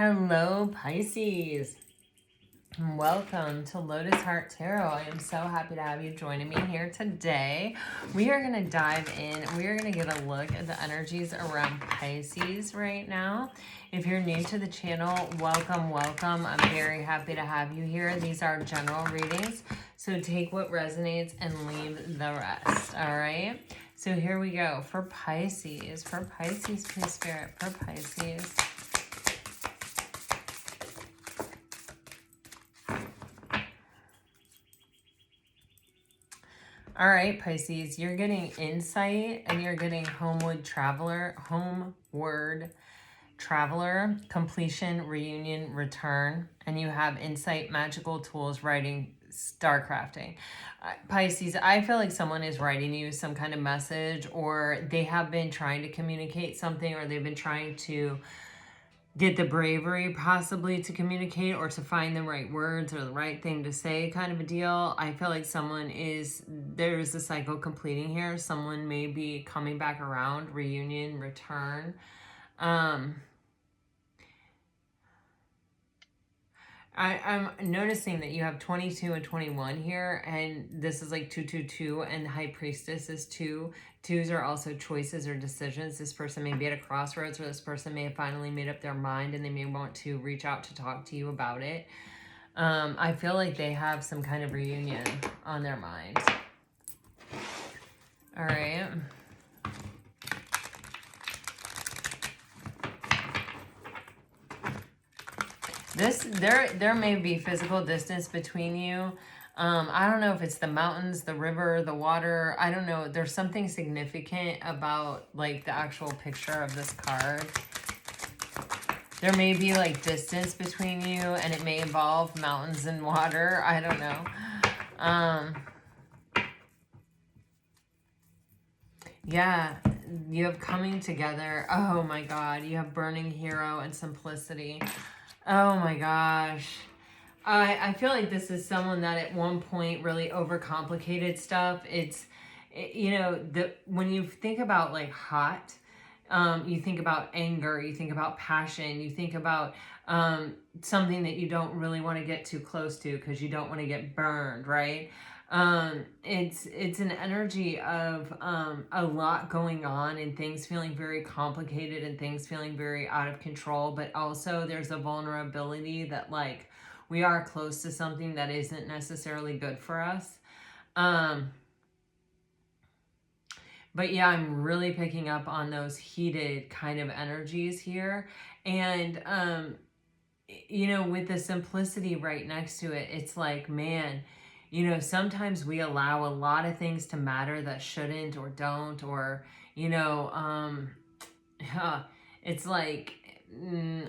Hello, Pisces. Welcome to Lotus Heart Tarot. I am so happy to have you joining me here today. We are going to dive in. We are going to get a look at the energies around Pisces right now. If you're new to the channel, welcome, welcome. I'm very happy to have you here. These are general readings, so take what resonates and leave the rest, all right? So here we go for Pisces. For Pisces, please, Spirit, for Pisces. All right, Pisces, you're getting insight and you're getting homeward traveler, completion, reunion, return, and you have insight, magical tools, writing, star crafting. Pisces, I feel like someone is writing you some kind of message, or they have been trying to communicate something, or they've been trying to get the bravery possibly to communicate or to find the right words or the right thing to say, kind of a deal. I feel like there's a cycle completing here. Someone may be coming back around, reunion, return. I'm noticing that you have 22 and 21 here, and this is like 222, and the High Priestess is 2. Twos are also choices or decisions. This person may be at a crossroads, or this person may have finally made up their mind, and they may want to reach out to talk to you about it. I feel like they have some kind of reunion on their mind. All right. There may be physical distance between you. I don't know if it's the mountains, the river, the water. I don't know. There's something significant about like the actual picture of this card. There may be like distance between you, and it may involve mountains and water. I don't know. Yeah, you have coming together. Oh my God. You have burning hero and simplicity. Oh my gosh. I feel like this is someone that at one point really overcomplicated stuff. When you think about like hot, you think about anger, you think about passion, you think about something that you don't really want to get too close to because you don't want to get burned, right? It's an energy of a lot going on and things feeling very complicated and things feeling very out of control, but also there's a vulnerability that like we are close to something that isn't necessarily good for us. But yeah, I'm really picking up on those heated kind of energies here. And, with the simplicity right next to it, it's like, man, sometimes we allow a lot of things to matter that shouldn't or don't, or, it's like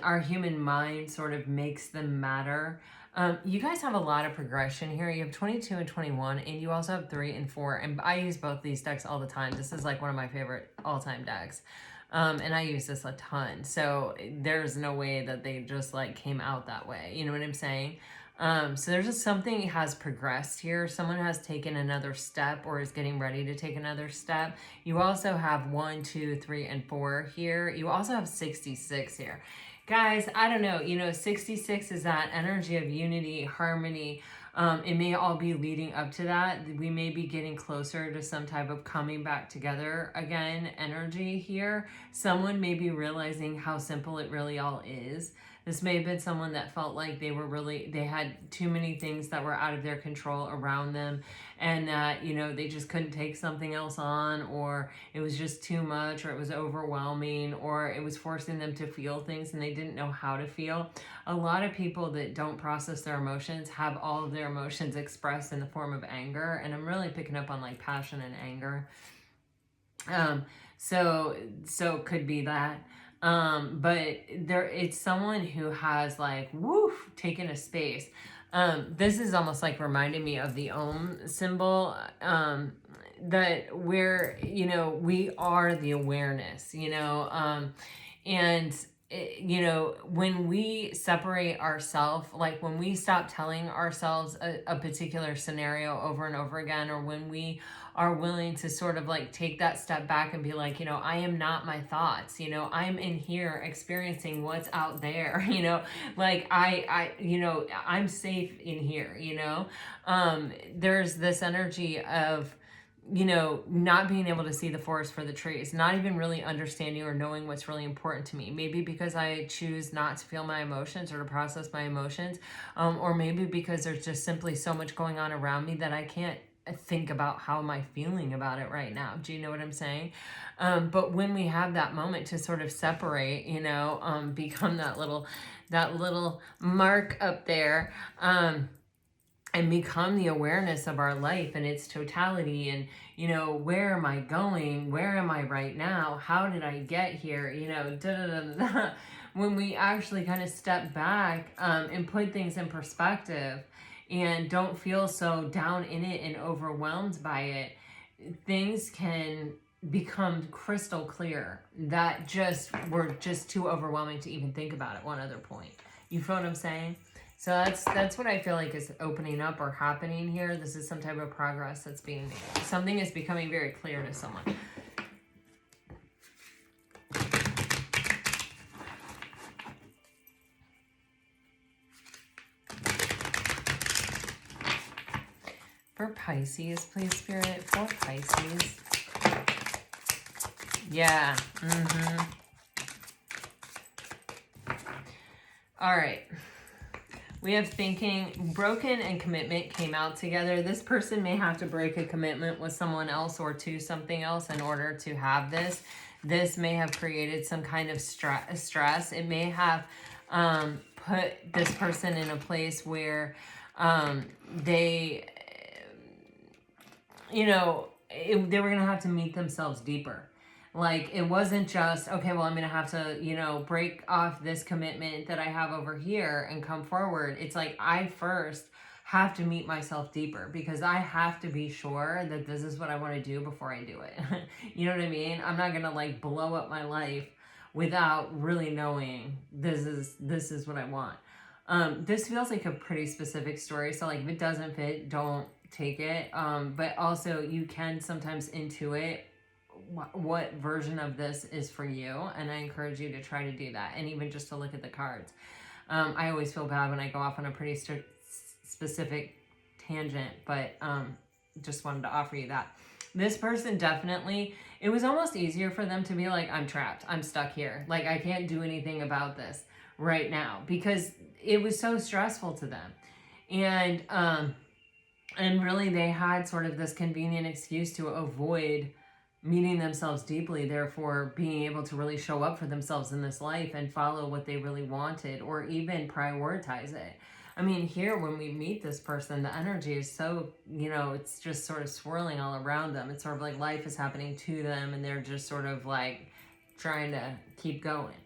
our human mind sort of makes them matter. You guys have a lot of progression here. You have 22 and 21, and you also have 3 and 4. And I use both these decks all the time. This is like one of my favorite all-time decks. And I use this a ton. So there's no way that they just like came out that way. You know what I'm saying? So there's just something has progressed here. Someone has taken another step or is getting ready to take another step. You also have 1, 2, 3, and 4 here. You also have 66 here. Guys, I don't know, 66 is that energy of unity, harmony. It may all be leading up to that. We may be getting closer to some type of coming back together again energy here. Someone may be realizing how simple it really all is. This may have been someone that felt like they had too many things that were out of their control around them, and that, they just couldn't take something else on, or it was just too much, or it was overwhelming, or it was forcing them to feel things and they didn't know how to feel. A lot of people that don't process their emotions have all of their emotions expressed in the form of anger, and I'm really picking up on like passion and anger. So could be that. But it's someone who has like, woof, taken a space. This is almost like reminding me of the Om symbol, that we are the awareness, and you know, when we separate ourselves, like when we stop telling ourselves a particular scenario over and over again, or when we are willing to sort of like take that step back and be like, you know, I am not my thoughts, you know, I'm in here experiencing what's out there, you know, like you know, I'm safe in here, you know. There's this energy of, you know, not being able to see the forest for the trees, not even really understanding or knowing what's really important to me. Maybe because I choose not to feel my emotions or to process my emotions, or maybe because there's just simply so much going on around me that I can't think about how am I feeling about it right now. Do you know what I'm saying? But when we have that moment to sort of separate, you know, become that little mark up there, and become the awareness of our life and its totality, and, you know, where am I going, where am I right now, how did I get here, you know, da da da da. When we actually kind of step back, and put things in perspective and don't feel so down in it and overwhelmed by it, things can become crystal clear that just were just too overwhelming to even think about at one other point. You feel what I'm saying? So that's what I feel like is opening up or happening here. This is some type of progress that's being made. Something is becoming very clear to someone. For Pisces, please, Spirit. For Pisces. Yeah. All right. We have thinking, broken and commitment came out together. This person may have to break a commitment with someone else or to something else in order to have this. This may have created some kind of stress. It may have put this person in a place where they, you know, they were going to have to meet themselves deeper. Like, it wasn't just, okay, well, I'm going to have to, you know, break off this commitment that I have over here and come forward. It's like, I first have to meet myself deeper because I have to be sure that this is what I want to do before I do it. You know what I mean? I'm not going to like blow up my life without really knowing this is what I want. This feels like a pretty specific story. So like, if it doesn't fit, don't take it. But also you can sometimes intuit what version of this is for you, and I encourage you to try to do that, and even just to look at the cards. I always feel bad when I go off on a pretty specific tangent, but just wanted to offer you that. This person definitely, it was almost easier for them to be like, I'm trapped, I'm stuck here, like I can't do anything about this right now, because it was so stressful to them. And really they had sort of this convenient excuse to avoid meeting themselves deeply, therefore being able to really show up for themselves in this life and follow what they really wanted, or even prioritize it. I mean, here when we meet this person, the energy is so, you know, it's just sort of swirling all around them. It's sort of like life is happening to them and they're just sort of like trying to keep going.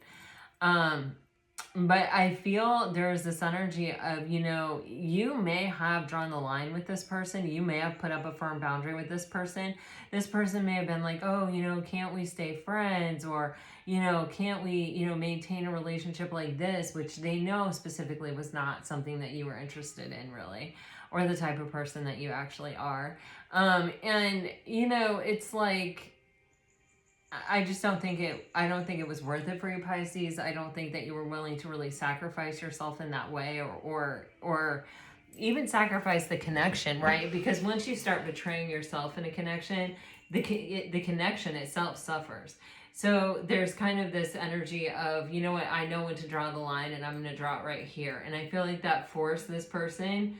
But I feel there's this energy of, you know, you may have drawn the line with this person. You may have put up a firm boundary with this person. This person may have been like, oh, you know, can't we stay friends? Or, you know, can't we, you know, maintain a relationship like this, which they know specifically was not something that you were interested in, really, or the type of person that you actually are. And, you know, it's like, I just don't think I don't think it was worth it for you, Pisces. I don't think that you were willing to really sacrifice yourself in that way, or even sacrifice the connection, right? Because once you start betraying yourself in a connection, the connection itself suffers. So there's kind of this energy of, you know what, I know when to draw the line and I'm going to draw it right here. And I feel like that forced this person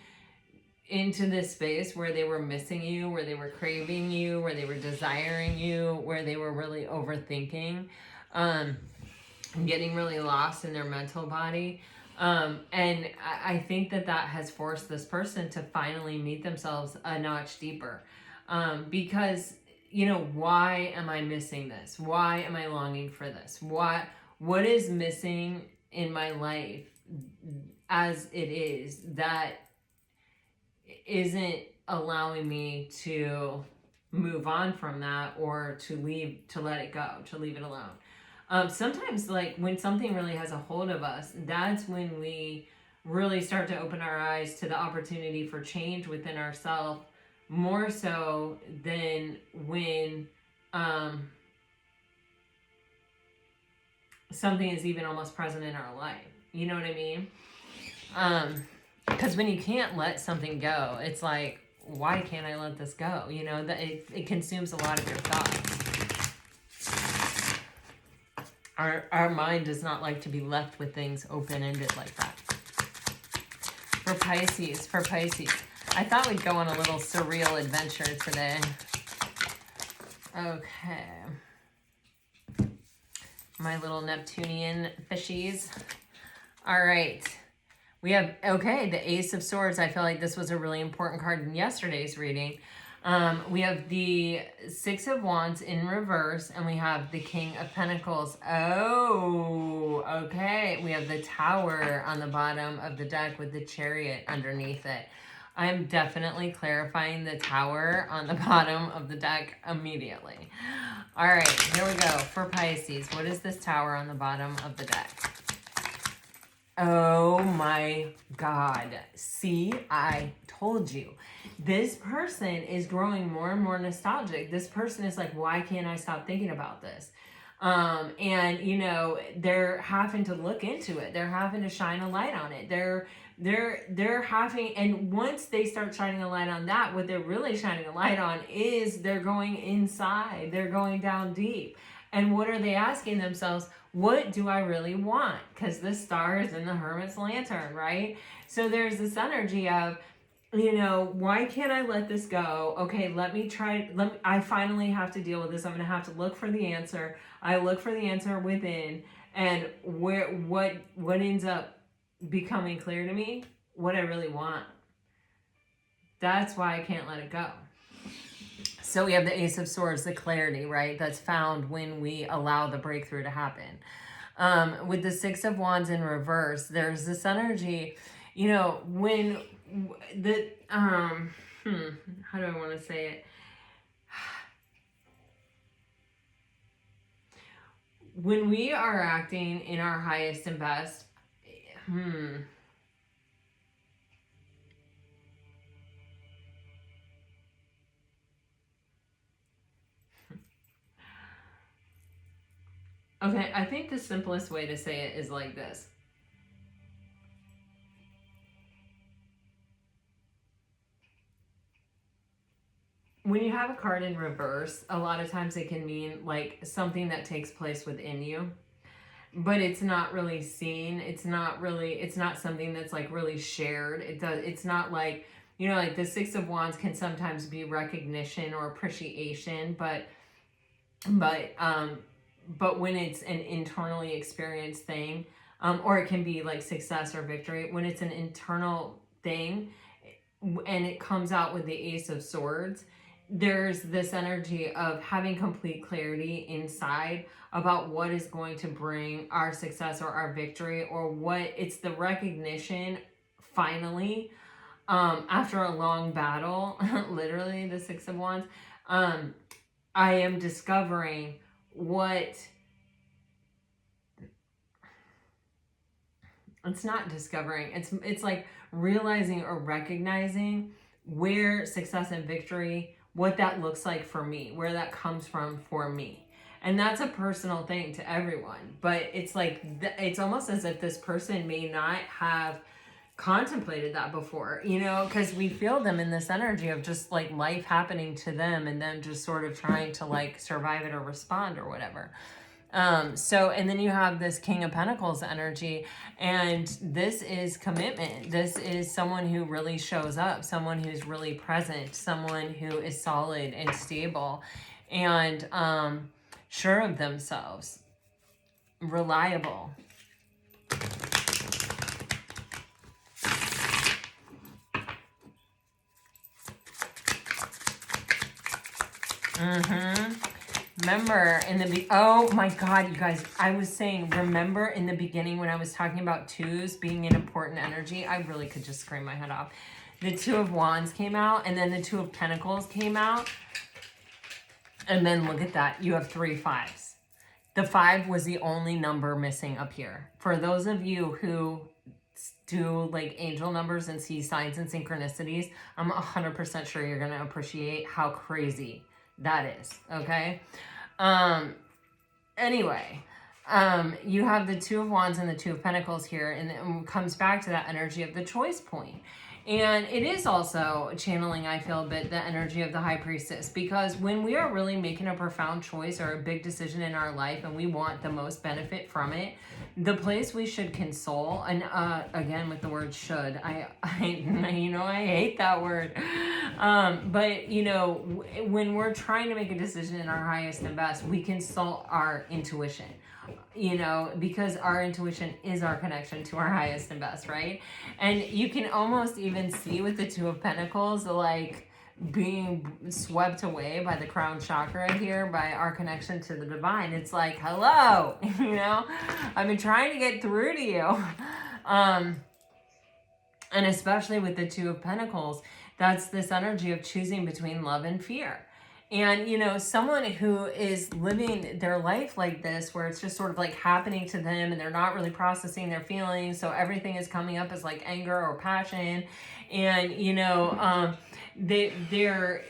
into this space where they were missing you, where they were craving you, where they were desiring you, where they were really overthinking, getting really lost in their mental body. And I think that has forced this person to finally meet themselves a notch deeper. Because, you know, why am I missing this? Why am I longing for this? What is missing in my life as it is that isn't allowing me to move on from that, or to let it go, to leave it alone? Sometimes, like, when something really has a hold of us, that's when we really start to open our eyes to the opportunity for change within ourselves, more so than when something is even almost present in our life. You know what I mean? Because when you can't let something go, it's like, why can't I let this go? You know, that it consumes a lot of your thoughts. Our mind does not like to be left with things open-ended like that. For Pisces, I thought we'd go on a little surreal adventure today. Okay. My little Neptunian fishies. All right. We have, okay, the Ace of Swords. I feel like this was a really important card in yesterday's reading. We have the Six of Wands in reverse, and we have the King of Pentacles. Oh, okay. We have the Tower on the bottom of the deck with the Chariot underneath it. I'm definitely clarifying the Tower on the bottom of the deck immediately. All right, here we go. For Pisces, what is this Tower on the bottom of the deck? Oh my God. See, I told you. This person is growing more and more nostalgic. This person is like, why can't I stop thinking about this? And you know, they're having to look into it. They're having to shine a light on it. They're having, and once they start shining a light on that, what they're really shining a light on is they're going inside. They're going down deep. And what are they asking themselves? What do I really want? Because the star is in the Hermit's lantern, right? So there's this energy of, you know, why can't I let this go? Okay, let me try. I finally have to deal with this. I'm going to have to look for the answer. I look for the answer within, and what ends up becoming clear to me, what I really want. That's why I can't let it go. So we have the Ace of Swords, the clarity, right? That's found when we allow the breakthrough to happen. With the Six of Wands in reverse, there's this energy, you know, when the, how do I want to say it? When we are acting in our highest and best, okay, I think the simplest way to say it is like this. When you have a card in reverse, a lot of times it can mean like something that takes place within you, but it's not really seen. It's not something that's like really shared. It's not like, you know, like the Six of Wands can sometimes be recognition or appreciation, but when it's an internally experienced thing, or it can be like success or victory, when it's an internal thing and it comes out with the Ace of Swords, there's this energy of having complete clarity inside about what is going to bring our success or our victory, or what it's the recognition finally, after a long battle, literally the Six of Wands, I am discovering what, it's not discovering, it's like realizing or recognizing where success and victory, what that looks like for me, where that comes from for me. And that's a personal thing to everyone, but it's like, it's almost as if this person may not have contemplated that before, you know, because we feel them in this energy of just like life happening to them and then just sort of trying to like survive it or respond or whatever. So, and then you have this King of Pentacles energy, and this is commitment. This is someone who really shows up, someone who's really present, someone who is solid and stable and sure of themselves, reliable. Remember in the oh my God, you guys, I was saying, remember in the beginning when I was talking about twos being an important energy, I really could just scream my head off. The Two of Wands came out, and then the Two of Pentacles came out. And then look at that, you have 3 5s. The 5 was the only number missing up here. For those of you who do like angel numbers and see signs and synchronicities, I'm 100% sure you're going to appreciate how crazy that is. Okay. Anyway, you have the 2 of Wands and the 2 of Pentacles here, and it comes back to that energy of the choice point. And it is also channeling, I feel, a bit the energy of the High Priestess, because when we are really making a profound choice or a big decision in our life and we want the most benefit from it, the place we should console, and again with the word should, I you know, I hate that word, but you know, when we're trying to make a decision in our highest and best, we consult our intuition. You know, because our intuition is our connection to our highest and best, right? And you can almost even see with the 2 of Pentacles, like being swept away by the crown chakra here, by our connection to the divine. It's like, hello, you know, I've been trying to get through to you. And especially with the 2 of Pentacles, that's this energy of choosing between love and fear. And, you know, someone who is living their life like this, where it's just sort of like happening to them and they're not really processing their feelings. So everything is coming up as like anger or passion. And, you know, they're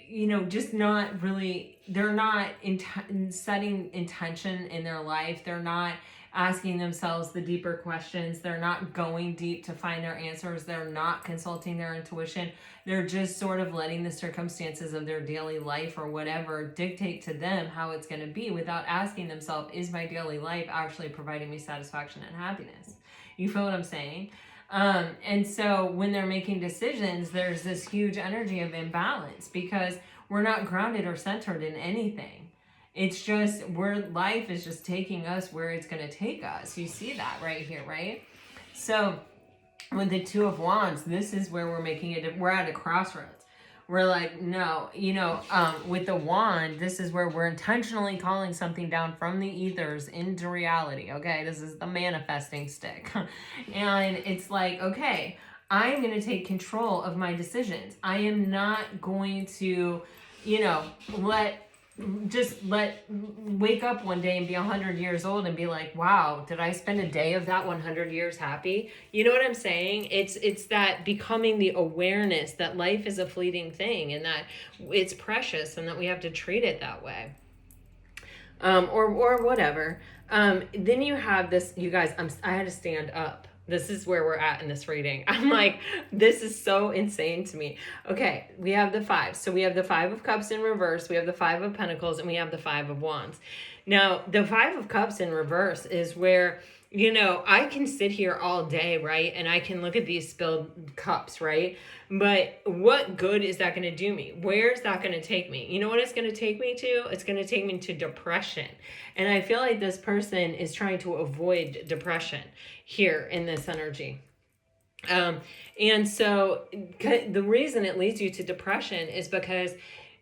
you know, just not really, they're not setting intention in their life. They're not asking themselves the deeper questions. They're not going deep to find their answers. They're not consulting their intuition. They're just sort of letting the circumstances of their daily life or whatever dictate to them how it's going to be, without asking themselves, is my daily life actually providing me satisfaction and happiness? You feel what I'm saying? And so when they're making decisions, there's this huge energy of imbalance, because we're not grounded or centered in anything. It's just where life is just taking us where it's going to take us. You see that right here, right? So with the 2 of Wands, this is where we're making it. We're at a crossroads. We're like, no, you know, with the wand, this is where we're intentionally calling something down from the ethers into reality. Okay, this is the manifesting stick. And it's like, okay, I'm going to take control of my decisions. I am not going to, you know, wake up one day and be 100 years old and be like, wow, did I spend a day of that 100 years happy? You know what I'm saying? It's that becoming the awareness that life is a fleeting thing and that it's precious and that we have to treat it that way. Or whatever. Then you have this, you guys, I had to stand up. This is where we're at in this reading. I'm like, this is so insane to me. Okay, we have the 5. So we have the 5 of Cups in reverse. We have the 5 of Pentacles, and we have the 5 of Wands. Now, the 5 of Cups in reverse is where, you know, I can sit here all day, right? And I can look at these spilled cups, right? But what good is that going to do me? Where is that going to take me? You know what it's going to take me to? It's going to take me to depression. And I feel like this person is trying to avoid depression here in this energy. And so the reason it leads you to depression is because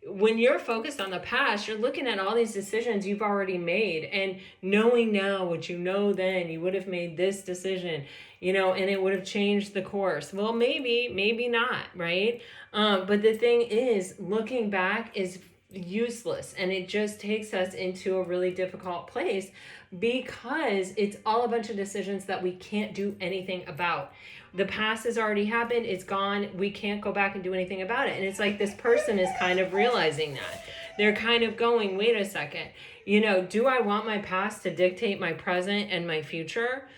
when you're focused on the past, you're looking at all these decisions you've already made, and knowing now what you know then, you would have made this decision, you know, and it would have changed the course. Well, maybe not, right? But the thing is, looking back is useless, and it just takes us into a really difficult place, because it's all a bunch of decisions that we can't do anything about. The past has already happened. It's gone. We can't go back and do anything about it. And it's like this person is kind of realizing that. They're kind of going, wait a second, you know, do I want my past to dictate my present and my future?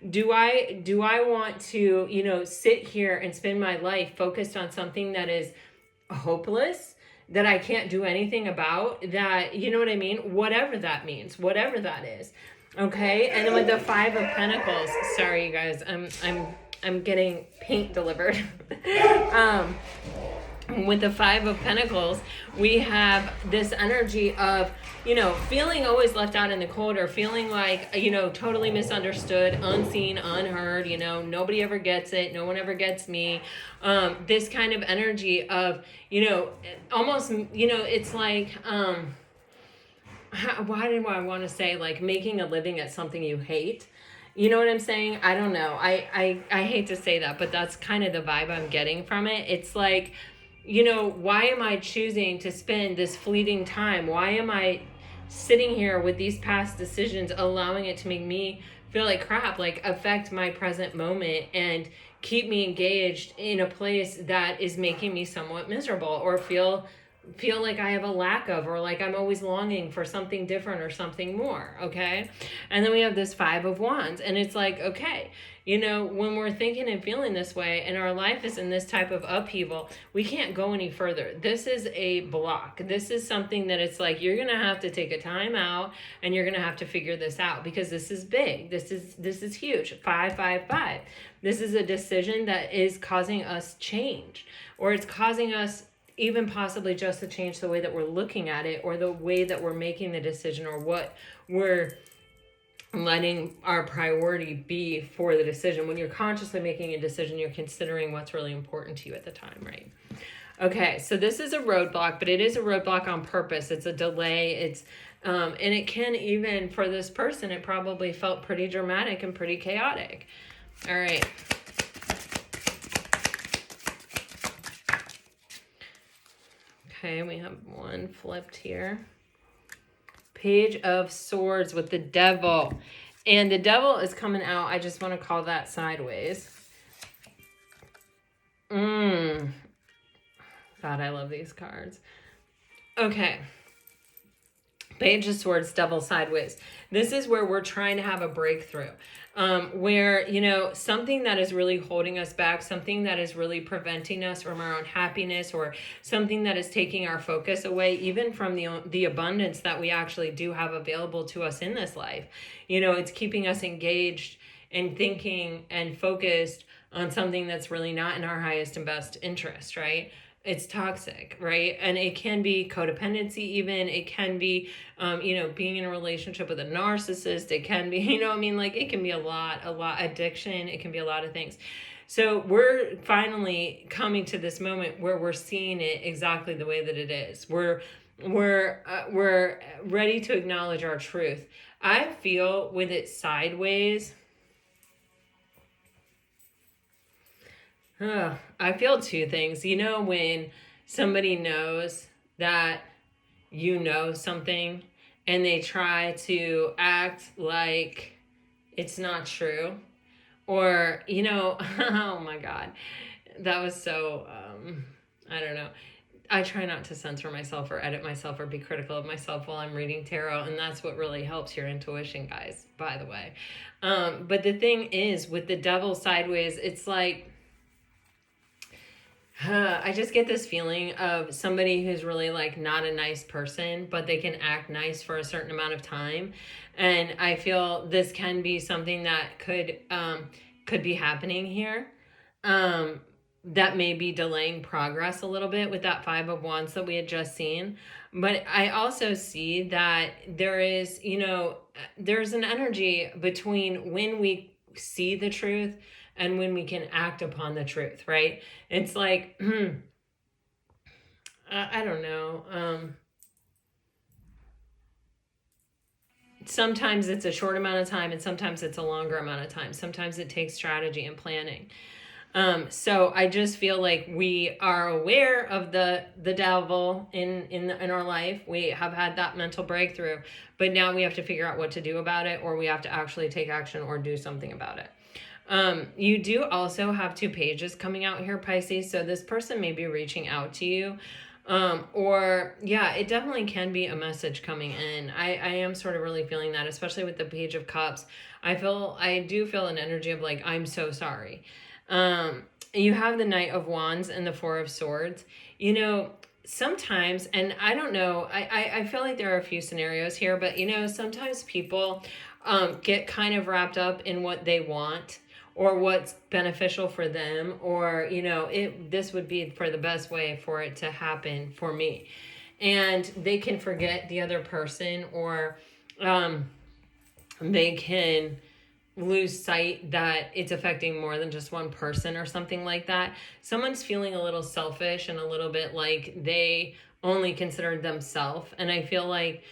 Do I want to, you know, sit here and spend my life focused on something that is hopeless, that I can't do anything about, that, you know what I mean? Whatever that means, whatever that is. Okay. And then with the 5 of Pentacles, sorry, you guys, I'm getting paint delivered. With the 5 of Pentacles, we have this energy of, you know, feeling always left out in the cold, or feeling like, you know, totally misunderstood, unseen, unheard, you know, nobody ever gets it. No one ever gets me. This kind of energy of, you know, almost, you know, it's like, why do I want to say, like, making a living at something you hate? You know what I'm saying? I don't know. I hate to say that, but that's kind of the vibe I'm getting from it. It's like, why am I choosing to spend this fleeting time? Why am I sitting here with these past decisions, allowing it to make me feel like crap, like affect my present moment and keep me engaged in a place that is making me somewhat miserable, or feel like I have a lack of, or like I'm always longing for something different or something more. Okay. And then we have this 5 of Wands, and it's like, okay, when we're thinking and feeling this way and our life is in this type of upheaval, we can't go any further. This is a block. This is something that it's like, you're going to have to take a time out and you're going to have to figure this out, because this is big. This is huge. 555. This is a decision that is causing us change, or it's causing us even possibly just to change the way that we're looking at it, or the way that we're making the decision, or what we're letting our priority be for the decision. When you're consciously making a decision, you're considering what's really important to you at the time, right? Okay, so this is a roadblock, but it is a roadblock on purpose. It's a delay. It's and it can, even for this person, it probably felt pretty dramatic and pretty chaotic. All right. Okay, we have one flipped here. Page of Swords with the Devil. And the Devil is coming out. I just want to call that sideways. God, I love these cards. Okay. Page of Swords, Devil sideways. This is where we're trying to have a breakthrough. Where, something that is really holding us back, something that is really preventing us from our own happiness, or something that is taking our focus away, even from the abundance that we actually do have available to us in this life. It's keeping us engaged and thinking and focused on something that's really not in our highest and best interest, right? It's toxic, right? And it can be codependency even. It can be, being in a relationship with a narcissist. It can be, it can be a lot, addiction. It can be a lot of things. So we're finally coming to this moment where we're seeing it exactly the way that it is. We're ready to acknowledge our truth. I feel with it sideways, I feel two things. When somebody knows that you know something and they try to act like it's not true, or, oh my God, that was so, I don't know. I try not to censor myself or edit myself or be critical of myself while I'm reading tarot. And that's what really helps your intuition, guys, by the way. But the thing is, with the Devil sideways, it's like, I just get this feeling of somebody who's really like not a nice person, but they can act nice for a certain amount of time. And I feel this can be something that could be happening here. That may be delaying progress a little bit with that 5 of Wands that we had just seen. But I also see that there is, there's an energy between when we see the truth and when we can act upon the truth, right? It's like, I don't know. Sometimes it's a short amount of time and sometimes it's a longer amount of time. Sometimes it takes strategy and planning. So I just feel like we are aware of the devil in our life. We have had that mental breakthrough, but now we have to figure out what to do about it, or we have to actually take action or do something about it. You do also have 2 pages coming out here, Pisces. So this person may be reaching out to you. It definitely can be a message coming in. I am sort of really feeling that, especially with the Page of Cups. I do feel an energy of like, I'm so sorry. You have the Knight of Wands and the 4 of Swords. Sometimes, and I don't know, I feel like there are a few scenarios here, but sometimes people get kind of wrapped up in what they want, or what's beneficial for them, or, this would be for the best way for it to happen for me. And they can forget the other person, or they can lose sight that it's affecting more than just one person or something like that. Someone's feeling a little selfish and a little bit like they only consider themselves. And I feel like,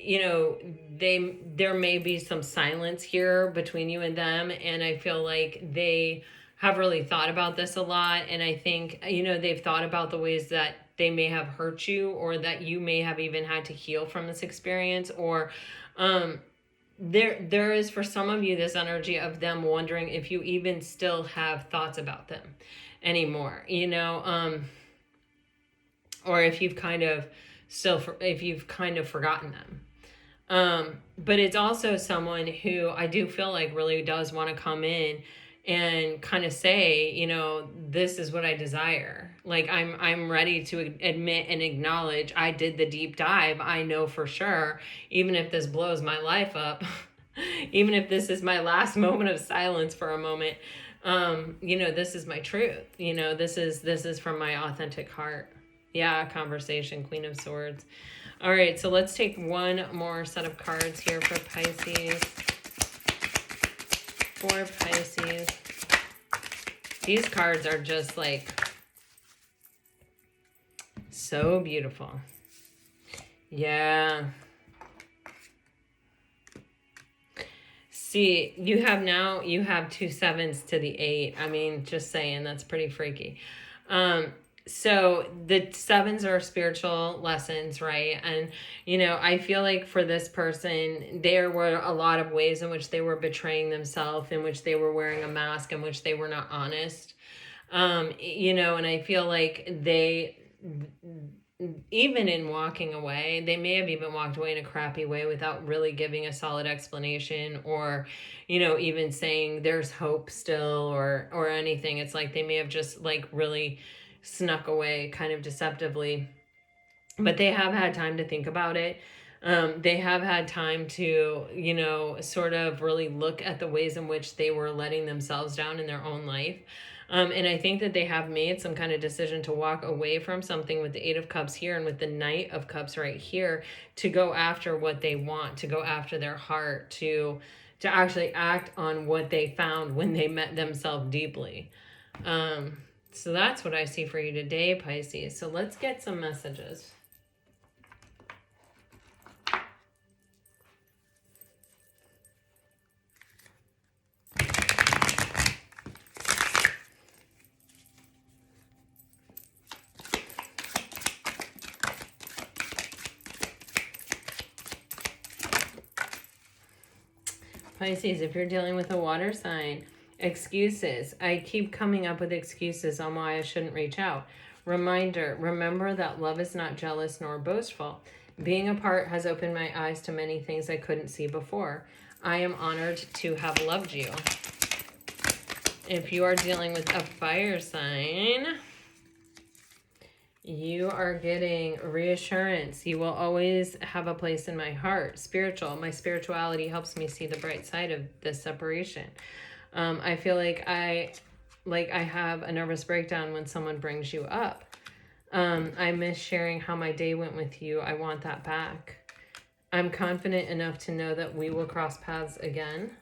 there may be some silence here between you and them. And I feel like they have really thought about this a lot. And I think, you know, they've thought about the ways that they may have hurt you, or that you may have even had to heal from this experience. Or there is, for some of you, this energy of them wondering if you even still have thoughts about them anymore, you know, or if you've kind of forgotten them. But it's also someone who I do feel like really does want to come in and kind of say, you know, this is what I desire. Like, I'm ready to admit and acknowledge I did the deep dive. I know for sure, even if this blows my life up, even if this is my last moment of silence for a moment, you know, this is my truth. You know, this is from my authentic heart. Yeah, conversation, Queen of Swords. All right, so let's take one more set of cards here for Pisces. For Pisces. These cards are just like so beautiful. Yeah. See, you have 2 sevens to the 8. I mean, just saying, that's pretty freaky. So the sevens are spiritual lessons, right? And, you know, I feel like for this person, there were a lot of ways in which they were betraying themselves, in which they were wearing a mask, in which they were not honest. You know, and I feel like they, even in walking away, they may have even walked away in a crappy way without really giving a solid explanation, or, you know, even saying there's hope still, or anything. It's like they may have just like really snuck away kind of deceptively, but they have had time to think about it. They have had time to, you know, sort of really look at the ways in which they were letting themselves down in their own life. And I think that they have made some kind of decision to walk away from something with the 8 of Cups here and with the Knight of Cups right here, to go after what they want, to go after their heart, to actually act on what they found when they met themselves deeply. So that's what I see for you today, Pisces. So let's get some messages. Pisces, if you're dealing with a water sign, excuses. I keep coming up with excuses on why I shouldn't reach out. Reminder, remember that love is not jealous nor boastful. Being apart has opened my eyes to many things I couldn't see before. I am honored to have loved you. If you are dealing with a fire sign, you are getting reassurance. You will always have a place in my heart. Spiritual. My spirituality helps me see the bright side of this separation. I feel like I have a nervous breakdown when someone brings you up. I miss sharing how my day went with you. I want that back. I'm confident enough to know that we will cross paths again.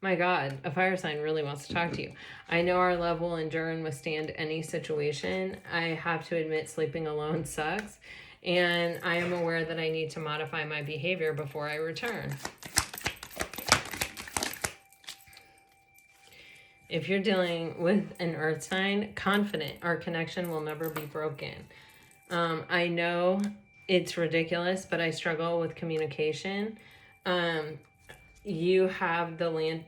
My God, a fire sign really wants to talk to you. I know our love will endure and withstand any situation. I have to admit, sleeping alone sucks. And I am aware that I need to modify my behavior before I return. If you're dealing with an earth sign, confident, our connection will never be broken. I know it's ridiculous, but I struggle with communication. You have been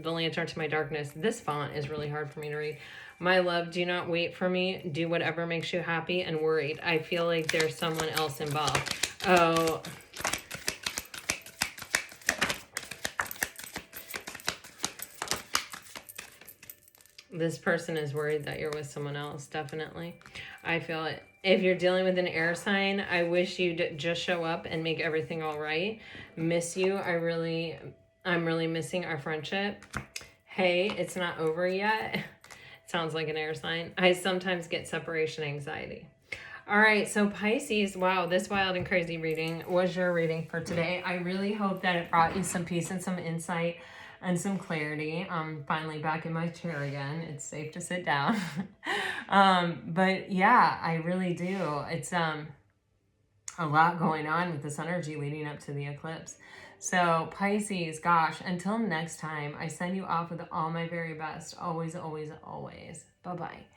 the lantern to my darkness. This font is really hard for me to read. My love, do not wait for me. Do whatever makes you happy. And worried, I feel like there's someone else involved. Oh, this person is worried that you're with someone else, definitely. I feel it. If you're dealing with an air sign, I wish you'd just show up and make everything all right. Miss you. I'm really missing our friendship. Hey, it's not over yet. Sounds like an air sign. I sometimes get separation anxiety. All right, so Pisces, wow, this wild and crazy reading was your reading for today. I really hope that it brought you some peace and some insight and some clarity. I'm finally back in my chair again. It's safe to sit down. But yeah, I really do. It's a lot going on with this energy leading up to the eclipse. So Pisces, gosh, until next time, I send you off with all my very best. Always, always, always. Bye-bye.